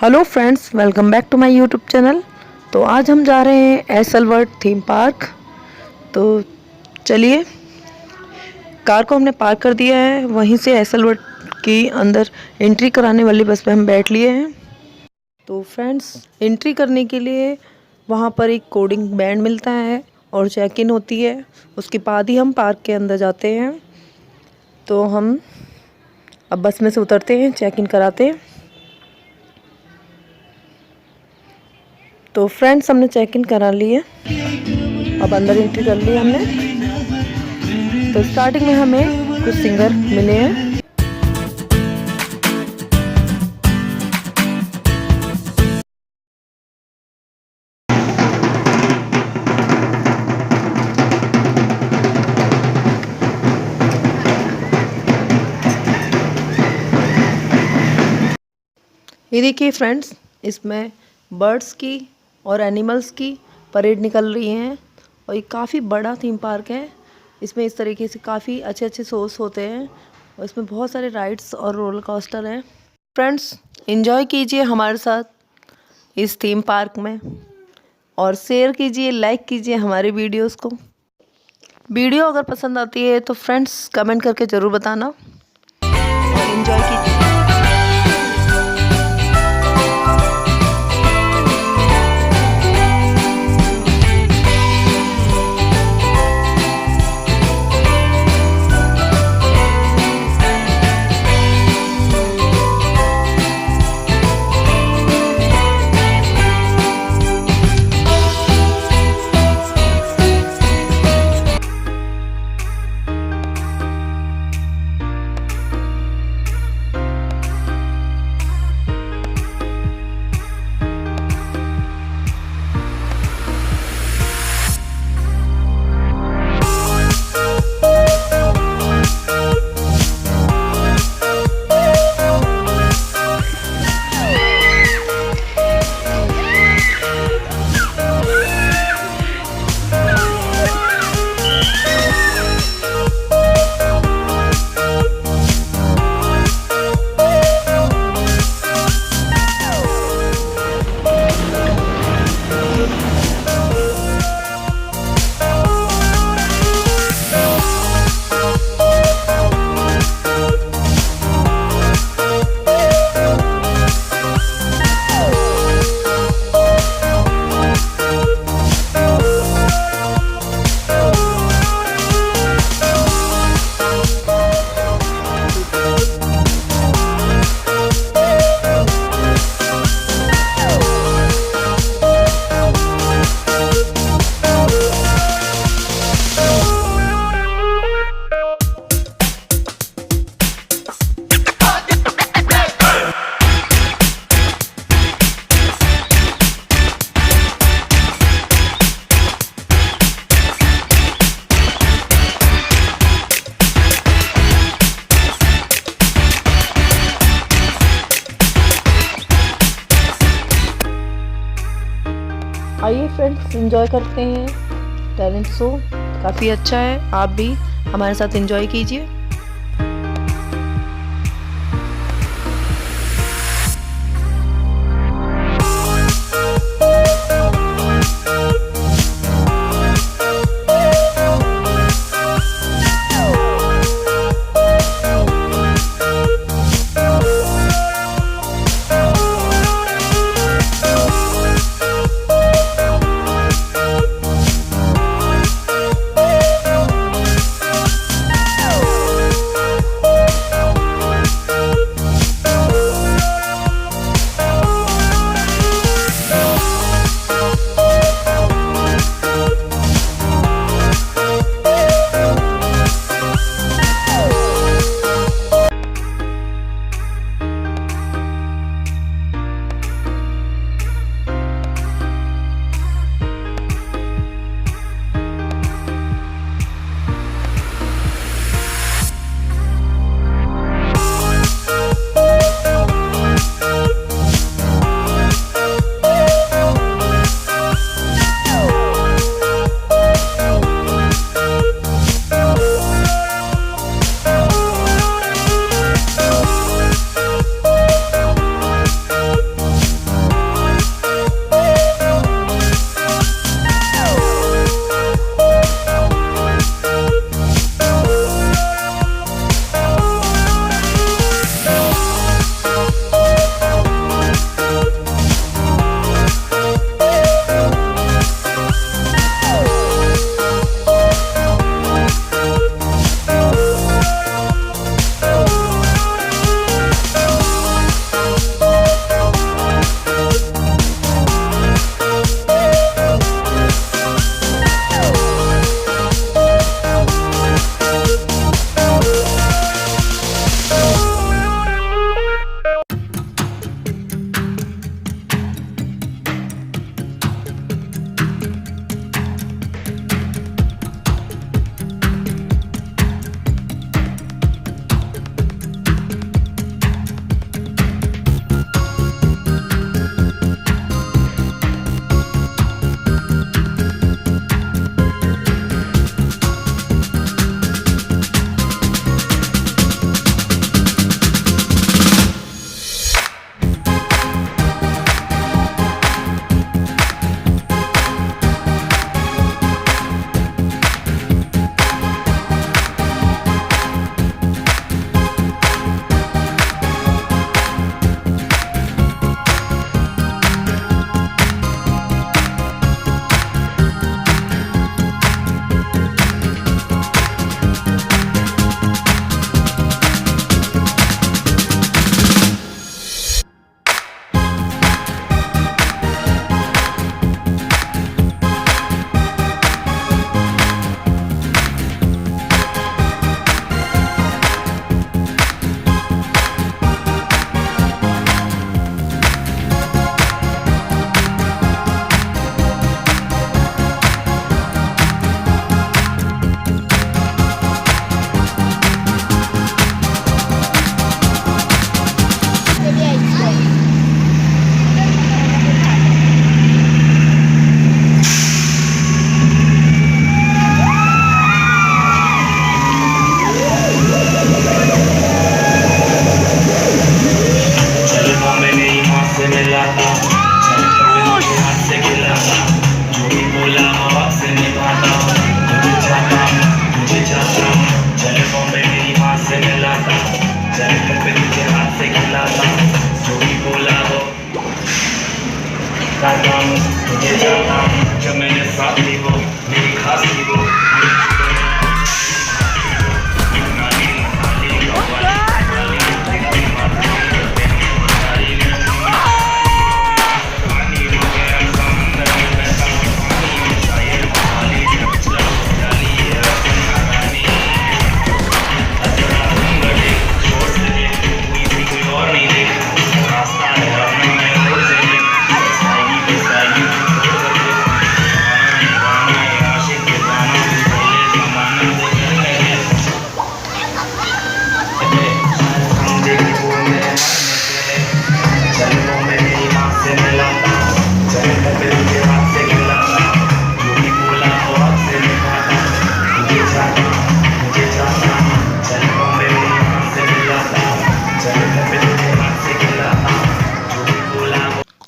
Hello friends, welcome back to my YouTube channel. तो आज हम जा रहे हैं एसलवर्ड थीम पार्क। तो चलिए, कार को हमने पार्क कर दिया है, वहीं से एसलवर्ड की अंदर एंट्री कराने वाली बस पे हम बैठ लिए हैं। तो फ्रेंड्स, एंट्री करने के लिए वहाँ पर एक कोडिंग बैंड मिलता है और चेक इन होती है, उसके बाद ही हम पार्क के अंदर जाते हैं। तो हम अब बस में से उतरते हैं, चेक इन कराते हैं। तो फ्रेंड्स, हमने चेक इन करा लिए, अब अंदर एंट्री कर ली हमने। तो स्टार्टिंग में हमें कुछ सिंगर मिले हैं। ये देखिए फ्रेंड्स, इसमें बर्ड्स की और एनिमल्स की परेड निकल रही हैं और ये काफ़ी बड़ा थीम पार्क है। इसमें इस तरीके से काफ़ी अच्छे अच्छे शोज़ होते हैं और इसमें बहुत सारे राइड्स और रोलर कोस्टर हैं। फ्रेंड्स, एंजॉय कीजिए हमारे साथ इस थीम पार्क में और शेयर कीजिए, लाइक कीजिए हमारे वीडियोस को। वीडियो अगर पसंद आती है तो फ्रेंड्स कमेंट करके ज़रूर बताना और एंजॉय कीजिए। आइए फ्रेंड्स, एंजॉय करते हैं टैलेंट शो, काफ़ी अच्छा है। आप भी हमारे साथ एंजॉय कीजिए। से मिलाता, मेरे हाथ से खिलाता, जो भी बोला वक्त से निभाता, मुझे चाहता, चल बॉम्बे मेरी हाथ से मिलाता, चल तुझे हाथ से खिलाता, जो भी बोला वो करता हूँ, मुझे चाहता हूँ, जो मेरे साथ थी वो मेरी खास थी वो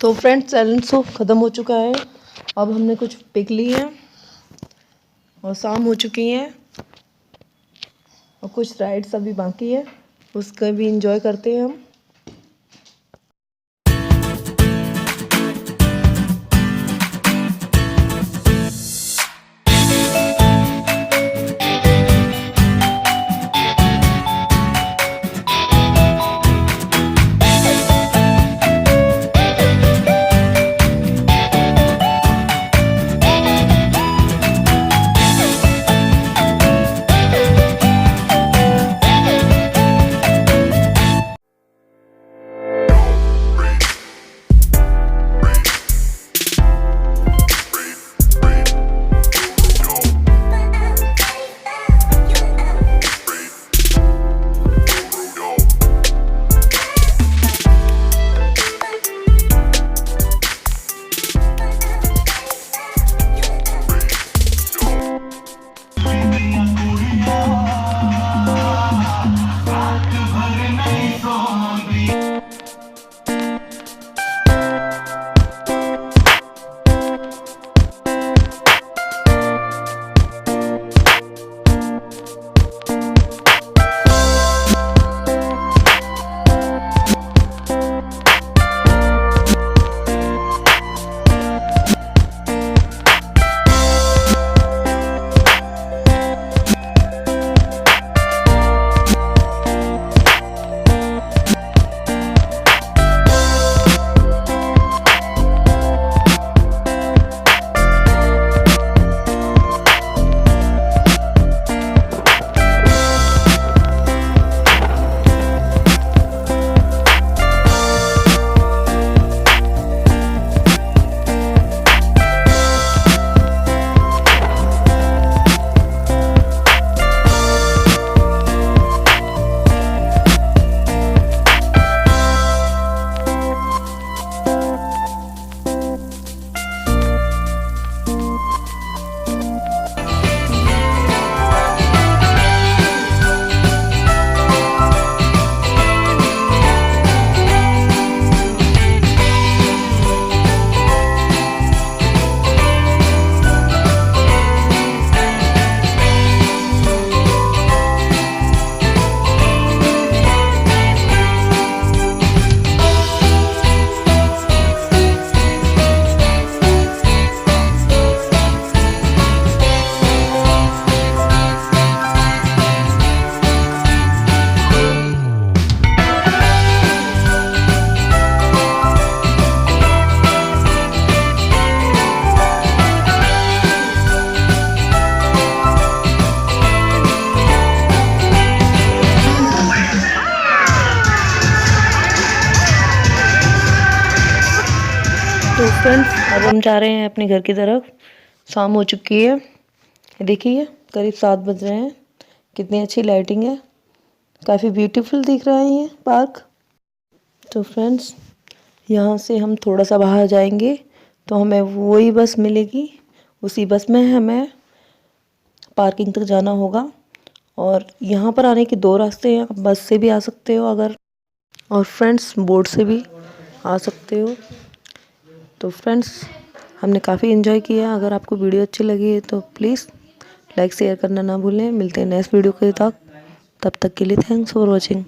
तो फ्रेंड्स चैलेंज शो ख़त्म हो चुका है। अब हमने कुछ पिक ली है और शाम हो चुकी है और कुछ राइड्स अभी बाकी है, उसका भी इंजॉय करते हैं हम। तो फ्रेंड्स अब हम जा रहे हैं अपने घर की तरफ। शाम हो चुकी है, देखिए करीब 7 बज रहे हैं। कितनी अच्छी लाइटिंग है, काफ़ी ब्यूटीफुल दिख रहा है ये पार्क। तो फ्रेंड्स यहाँ से हम थोड़ा सा बाहर जाएंगे तो हमें वही बस मिलेगी, उसी बस में हमें पार्किंग तक जाना होगा। और यहाँ पर आने के 2 रास्ते हैं, आप बस से भी आ सकते हो अगर, और फ्रेंड्स बोट से भी। आ सकते हो। तो फ्रेंड्स, हमने काफ़ी इन्जॉय किया। अगर आपको वीडियो अच्छी लगी है तो प्लीज़ लाइक शेयर करना ना भूलें। मिलते हैं नेक्स्ट वीडियो के साथ, तब तक के लिए थैंक्स फॉर वॉचिंग।